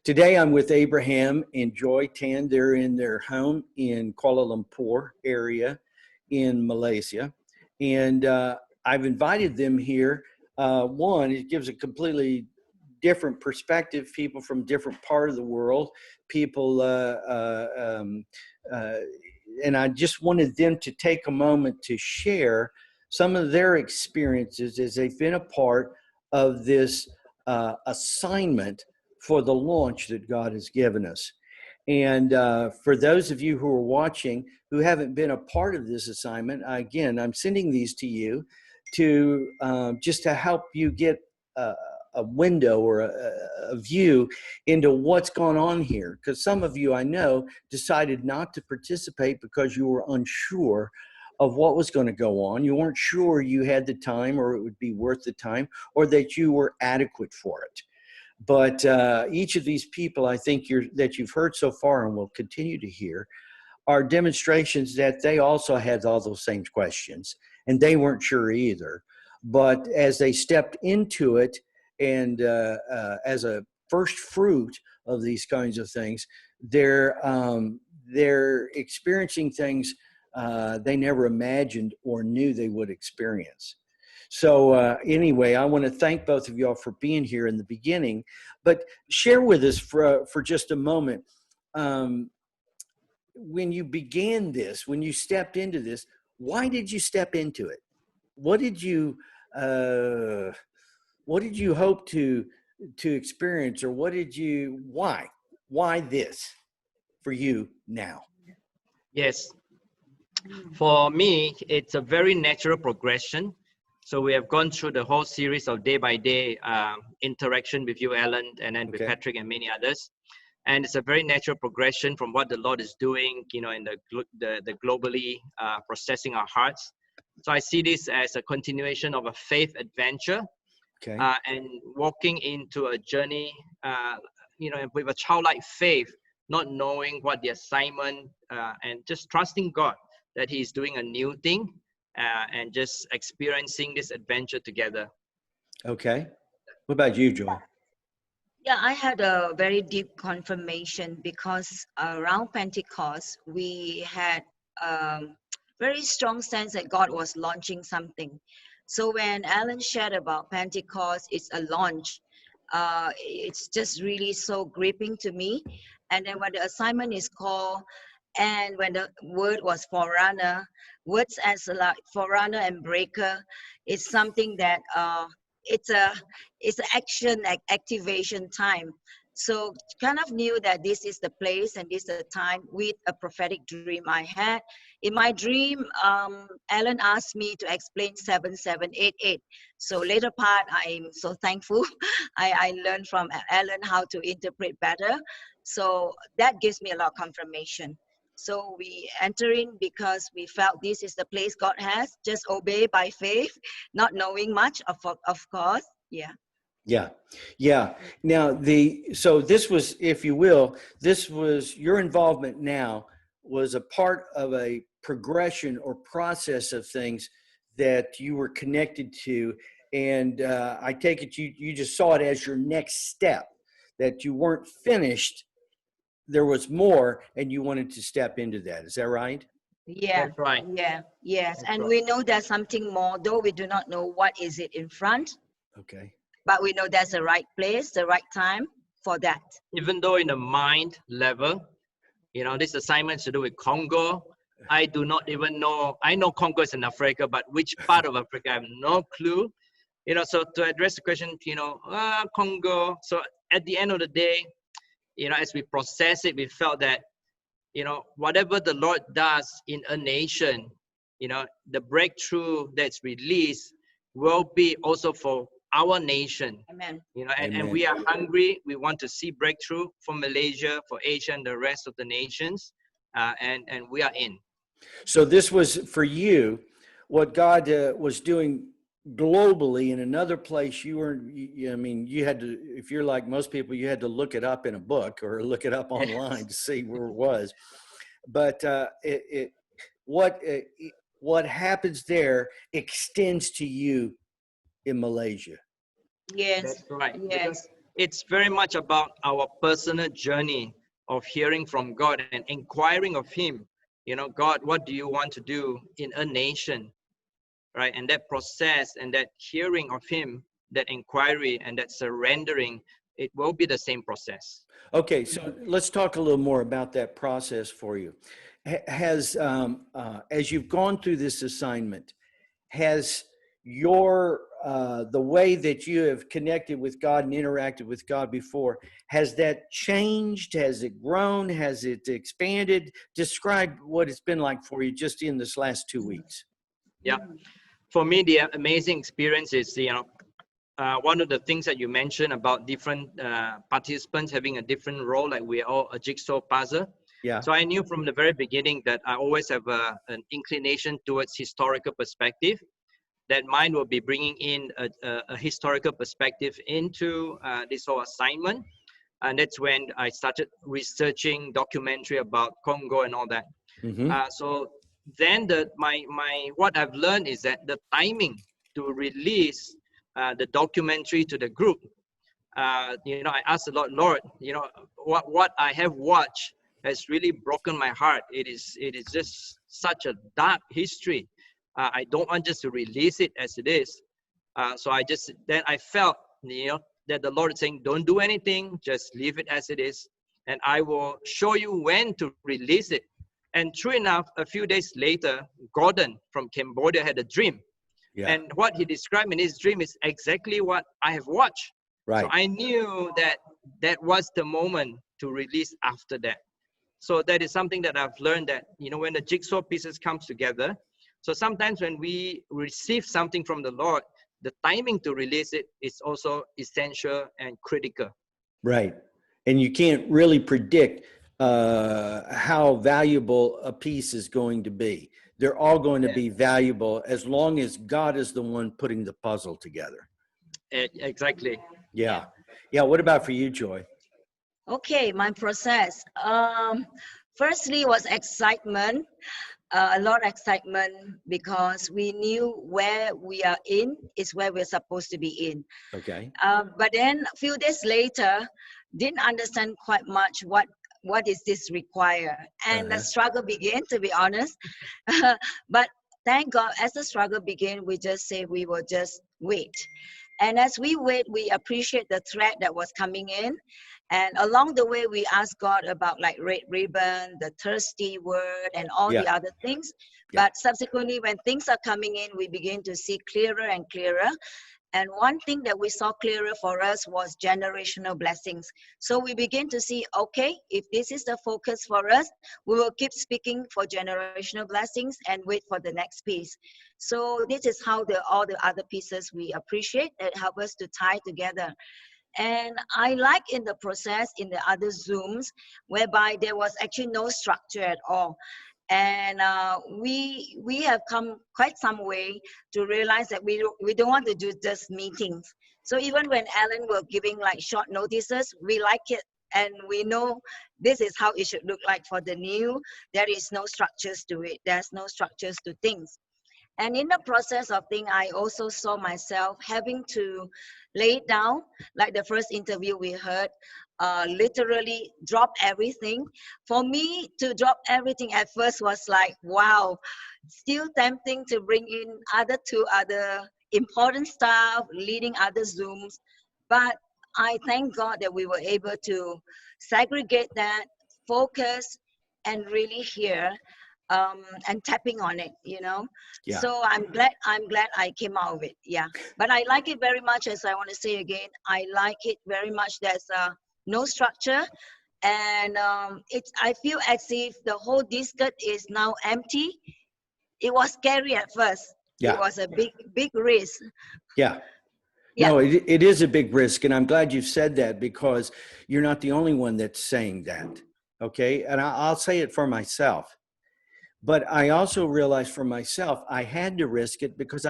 Today I'm with Abraham and Joy Tan. They're in their home in Kuala Lumpur area in Malaysia. And I've invited them here. One, it gives a completely different perspective, people from different part of the world, people, and I just wanted them to take a moment to share some of their experiences as they've been a part of this assignment for the launch that God has given us. And for those of you who are watching who haven't been a part of this assignment, again, I'm sending these to you to just to help you get a window or a view into what's going on here. Because some of you, I know, decided not to participate because you were unsure of what was going to go on. You weren't sure you had the time or it would be worth the time or that you were adequate for it. But each of these people, I think that you've heard so far and will continue to hear, are demonstrations that they also had all those same questions and they weren't sure either. But as they stepped into it and as a first fruit of these kinds of things, they're experiencing things they never imagined or knew they would experience. So anyway, I want to thank both of y'all for being here in the beginning, but share with us for just a moment. When you began this, when you stepped into this, why did you step into it? What did you hope to experience, or why this for you now? Yes, for me, it's a very natural progression. So we have gone through the whole series of day-by-day interaction with you, Alan, and then with Patrick and many others. And it's a very natural progression from what the Lord is doing, in the globally processing our hearts. So I see this as a continuation of a faith adventure, and walking into a journey, with a childlike faith, not knowing what the assignment, and just trusting God that He's doing a new thing. And just experiencing this adventure together. Okay. What about you, Joy? Yeah, I had a very deep confirmation because around Pentecost, we had a very strong sense that God was launching something. So when Alan shared about Pentecost, it's a launch. It's just really so gripping to me. And then when the assignment is called, and when the word was forerunner, words as like forerunner and breaker is something that it's an action activation time. So kind of knew that this is the place and this is the time with a prophetic dream I had. In my dream, Alan asked me to explain 7788. So later part, I'm so thankful. I learned from Alan how to interpret better. So that gives me a lot of confirmation. So we enter in because we felt this is the place God has. Just obey by faith, not knowing much, of course. Yeah. Now so this was, if you will, this was your involvement now was a part of a progression or process of things that you were connected to. And I take it you just saw it as your next step, that you weren't finished. There was more, and you wanted to step into that. Is that right? Yeah. That's right. Yeah. Yes. That's and right. we know there's something more, though we do not know what is it in front. Okay. But we know there's the right place, the right time for that. Even though in the mind level, this assignment to do with Congo, I do not even know. I know Congo is in Africa, but which part of Africa, I have no clue. So to address the question, Congo. So at the end of the day, as we process it, we felt that, whatever the Lord does in a nation, the breakthrough that's released will be also for our nation. Amen. And we are hungry. We want to see breakthrough for Malaysia, for Asia, and the rest of the nations. And we are in. So this was for you, what God was doing globally in another place. You had to, if you're like most people, you had to look it up in a book or look it up online to see where it was. But what happens there extends to you in Malaysia. Yes. That's right. Yes. it's very much about our personal journey of hearing from God and inquiring of Him. You know, God, what do you want to do in a nation? Right? And that process and that hearing of Him, that inquiry and that surrendering, it will be the same process. Okay, so let's talk a little more about that process for you. Has as you've gone through this assignment, has your the way that you have connected with God and interacted with God before, has that changed? Has it grown? Has it expanded? Describe what it's been like for you just in this last 2 weeks. Yeah. For me, the amazing experience is, you know, one of the things that you mentioned about different participants having a different role, like we're all a jigsaw puzzle. Yeah. So I knew from the very beginning that I always have an inclination towards historical perspective, that mine will be bringing in a historical perspective into this whole assignment. And that's when I started researching documentary about Congo and all that. Mm-hmm. So then what I've learned is that the timing to release the documentary to the group, you know, I asked the Lord, you know, what I have watched has really broken my heart. It is just such a dark history. I don't want just to release it as it is. So then I felt, you know, that the Lord is saying, don't do anything, just leave it as it is, and I will show you when to release it. And true enough, a few days later, Gordon from Cambodia had a dream. Yeah. And what he described in his dream is exactly what I have watched. Right. So I knew that that was the moment to release after that. So that is something that I've learned, that, you know, when the jigsaw pieces comes together, so sometimes when we receive something from the Lord, the timing to release it is also essential and critical. Right. And you can't really predict how valuable a piece is going to be. They're all going to be valuable as long as God is the one putting the puzzle together. Exactly. Yeah. Yeah. What about for you, Joy? Okay, my process. Firstly was excitement, a lot of excitement, because we knew where we are in is where we're supposed to be in. Okay. But then a few days later, didn't understand quite much what is this require, and the struggle began, to be honest. But thank God, as the struggle began, we just say we will just wait. And as we wait, we appreciate the thread that was coming in. And along the way, we ask God about like red ribbon, the thirsty word, and all the other things. But subsequently, when things are coming in, we begin to see clearer and clearer. And one thing that we saw clearer for us was generational blessings. So we begin to see, okay, if this is the focus for us, we will keep speaking for generational blessings and wait for the next piece. So this is how all the other pieces we appreciate that help us to tie together. And I like in the process, in the other Zooms, whereby there was actually no structure at all. And we have come quite some way to realize that we don't want to do just meetings. So even when Alan was giving like short notices, we like it, and we know this is how it should look like for the new. There is no structures to it. There's no structures to things. And in the process of thing, I also saw myself having to lay it down, like the first interview we heard, literally drop everything. For me to drop everything at first was like, wow, still tempting to bring in two other important stuff, leading other Zooms. But I thank God that we were able to segregate that, focus, and really hear. And tapping on it, you know. Yeah. So I'm glad I came out of it. Yeah. But I like it very much, as I want to say again, I like it very much. There's no structure, and I feel as if the whole disc is now empty. It was scary at first. Yeah. It was a big risk. Yeah. No, it is a big risk. And I'm glad you've said that, because you're not the only one that's saying that. Okay. And I'll say it for myself. But I also realized for myself, I had to risk it, because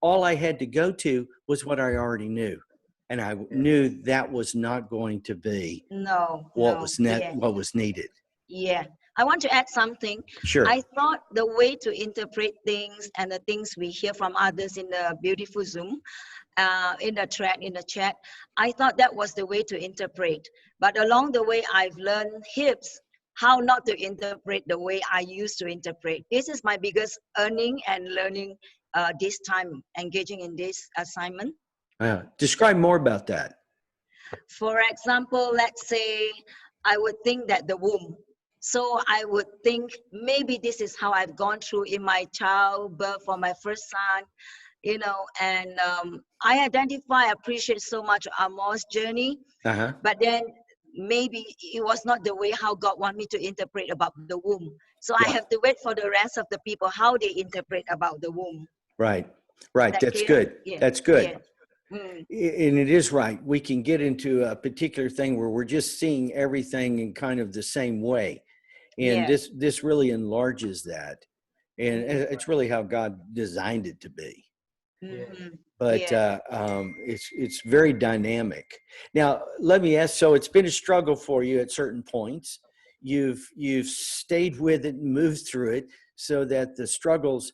all I had to go to was what I already knew. And I knew that was not going to be what was needed. Yeah. I want to add something. Sure. I thought the way to interpret things and the things we hear from others in the beautiful Zoom, in the chat. I thought that was the way to interpret. But along the way, I've learned heaps how not to interpret the way I used to interpret. This is my biggest earning and learning this time, engaging in this assignment. Describe more about that. For example, let's say I would think that the womb. So I would think maybe this is how I've gone through in my childbirth for my first son, you know, and I appreciate so much Amor's journey, but then maybe it was not the way how God want me to interpret about the womb. So I have to wait for the rest of the people, how they interpret about the womb. Right. That's good. Yeah. That's good. Yeah. And it is right. We can get into a particular thing where we're just seeing everything in kind of the same way. And this really enlarges that. And it's really how God designed it to be. But it's very dynamic. Now, let me ask, so it's been a struggle for you at certain points. You've stayed with it and moved through it so that the struggles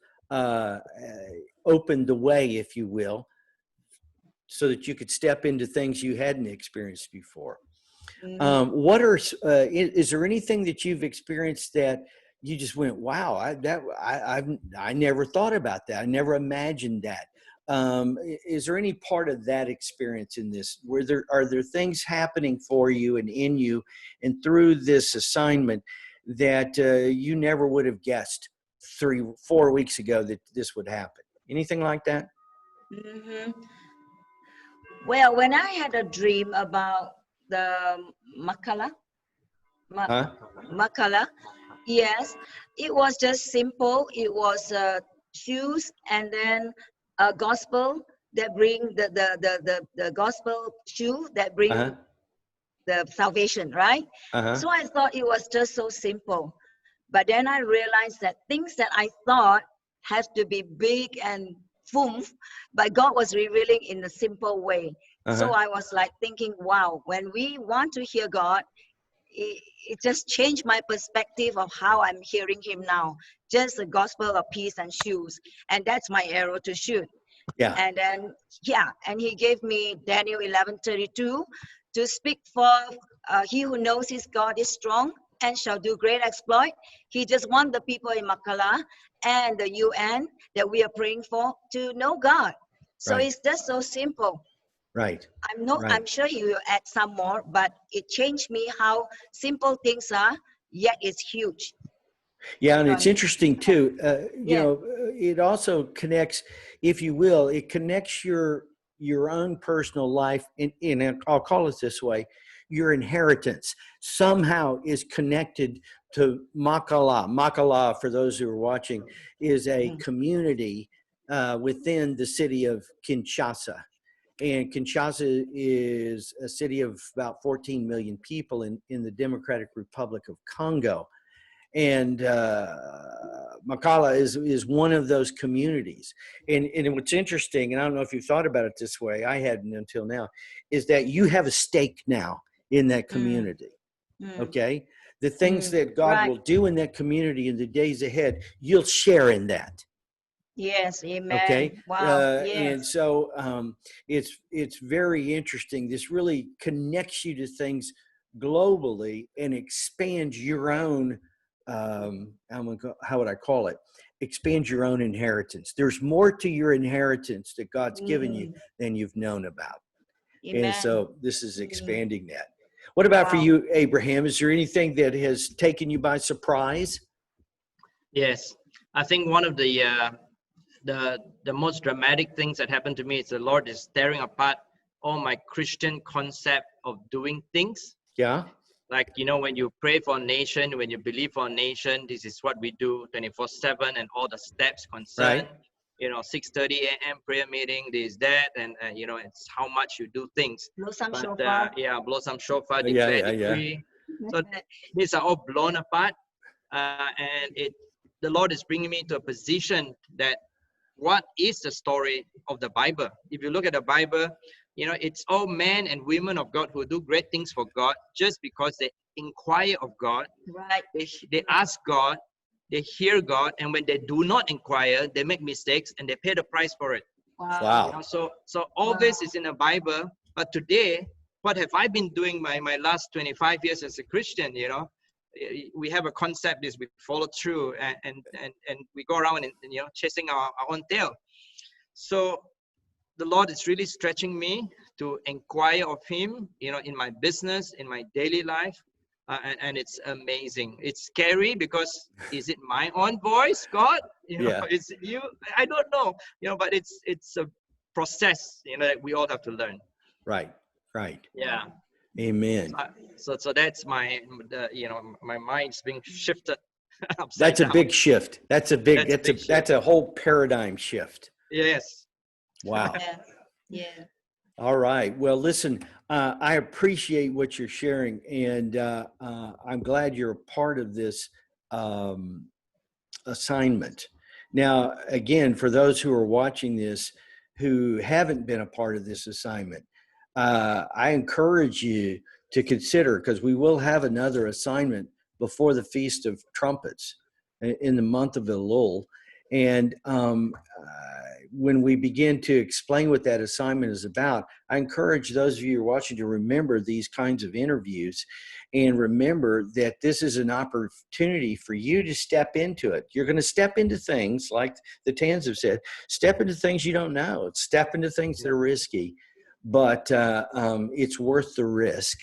opened the way, if you will, so that you could step into things you hadn't experienced before. What are is there anything that you've experienced that you just went, wow, I never thought about that. I never imagined that. Is there any part of that experience in this where are there things happening for you and in you and through this assignment that you never would have guessed 3-4 weeks ago that this would happen? Anything like that? Well, when I had a dream about the Makala, yes, it was just simple. It was shoes and then a gospel that bring the gospel shoe that bring the salvation, right? So I thought it was just so simple. But then I realized that things that I thought have to be big and foof, but God was revealing in a simple way. So I was like thinking, wow, when we want to hear God, it just changed my perspective of how I'm hearing him now. Just the gospel of peace and shoes. And that's my arrow to shoot. And then, and he gave me Daniel 11:32 to speak for he who knows his God is strong and shall do great exploit. He just wants the people in Makala and the UN that we are praying for to know God. So it's just so simple. I'm sure you will add some more, but it changed me how simple things are, yet it's huge. Yeah, and it's interesting too. You know, it also connects, if you will, it connects your own personal life in I'll call it this way, your inheritance somehow is connected to Makala. Makala, for those who are watching, is a community within the city of Kinshasa. And Kinshasa is a city of about 14 million people in the Democratic Republic of Congo. And Makala is one of those communities. And what's interesting, and I don't know if you've thought about it this way, I hadn't until now, is that you have a stake now in that community. Okay? The things that God will do in that community in the days ahead, you'll share in that. Yes, amen. Okay. Wow. Yes. And so it's very interesting. This really connects you to things globally and expands your own how would I call it? Expand your own inheritance. There's more to your inheritance that God's given you than you've known about. Amen. And so this is expanding that. What about for you, Abraham? Is there anything that has taken you by surprise? Yes, I think one of the most dramatic things that happened to me is the Lord is tearing apart all my Christian concept of doing things. Yeah. Like, you know, when you pray for a nation, when you believe for a nation, this is what we do 24/7 and all the steps concerned. You know, 6:30 a.m. prayer meeting, this, that, and you know, it's how much you do things. Blow some shofar. Blow some shofar, declare decree. So these are all blown apart. And the Lord is bringing me to a position that what is the story of the Bible? If you look at the Bible, you know, it's all men and women of God who do great things for God just because they inquire of God. Right. They ask God, they hear God, and when they do not inquire, they make mistakes and they pay the price for it. Wow. You know, so all this is in the Bible. But today, what have I been doing my last 25 years as a Christian? You know, we have a concept is we follow through and we go around and you know, chasing our own tail. So the Lord is really stretching me to inquire of Him, you know, in my business, in my daily life. And it's amazing. It's scary because is it my own voice, God? You know, Yeah. it's you. I don't know. You know, but it's a process. You know, that we all have to learn. Right. Right. Yeah. Amen. So that's my you know, my mind's being shifted upside That's a down. big shift. That's a big shift. that's a whole paradigm shift. Yes. Wow. Yeah. Yeah. All right. Well, listen, I appreciate what you're sharing, and I'm glad you're a part of this assignment. Now, again, for those who are watching this who haven't been a part of this assignment, I encourage you to consider, because we will have another assignment before the Feast of Trumpets in the month of Elul. And when we begin to explain what that assignment is about, I encourage those of you who are watching to remember these kinds of interviews and remember that this is an opportunity for you to step into it. You're going to step into things like the Tans have said, step into things you don't know, step into things that are risky, but it's worth the risk,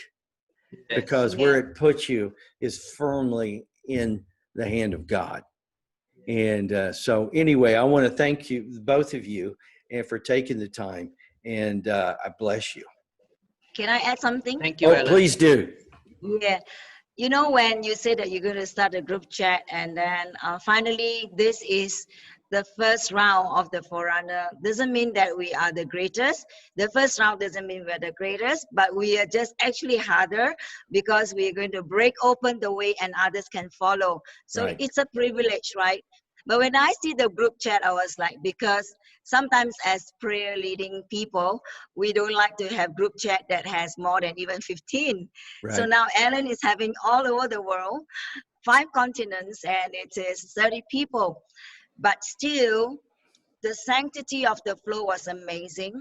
because where it puts you is firmly in the hand of God. And so anyway, I want to thank you, both of you, and for taking the time, and I bless you. Can I add something? Thank you, Oh, Alan. please do. Yeah. You know, when you say that you're going to start a group chat, and then finally, this is the first round of the Forerunner, doesn't mean that we are the greatest. The first round doesn't mean we're the greatest, but we are just actually harder, because we are going to break open the way and others can follow. So Right. it's a privilege, right? But when I see the group chat, I was like, because sometimes as prayer leading people, we don't like to have group chat that has more than even 15. Right. So now Alan is having all over the world, 5 continents, and it is 30 people. But still, the sanctity of the flow was amazing.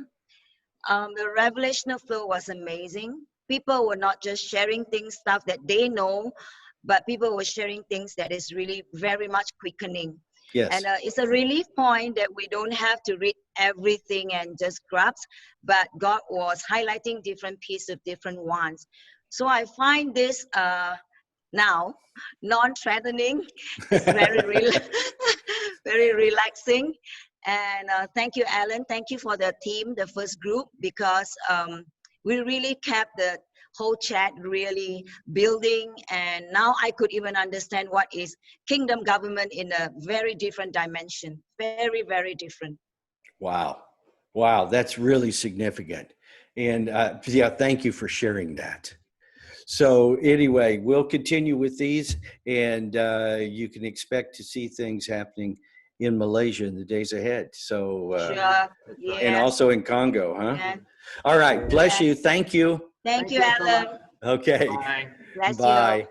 The revelational flow was amazing. People were not just sharing things, stuff that they know, but people were sharing things that is really very much quickening. Yes. And it's a relief point that we don't have to read everything and just grasp, but God was highlighting different pieces of different ones. So I find this now non-threatening. It's very very relaxing. And thank you, Alan. Thank you for the team, the first group, because we really kept the whole chat really building. And now I could even understand what is kingdom government in a very different dimension. Very, very different. Wow. Wow. That's really significant. And yeah, thank you for sharing that. So anyway, we'll continue with these, and you can expect to see things happening in Malaysia in the days ahead. So, Sure. Yeah. and also in Congo, huh? Yeah. All right. Bless Yeah. you. Thank you. Thank you, Alan. Okay. Bye. Bless you. Bye.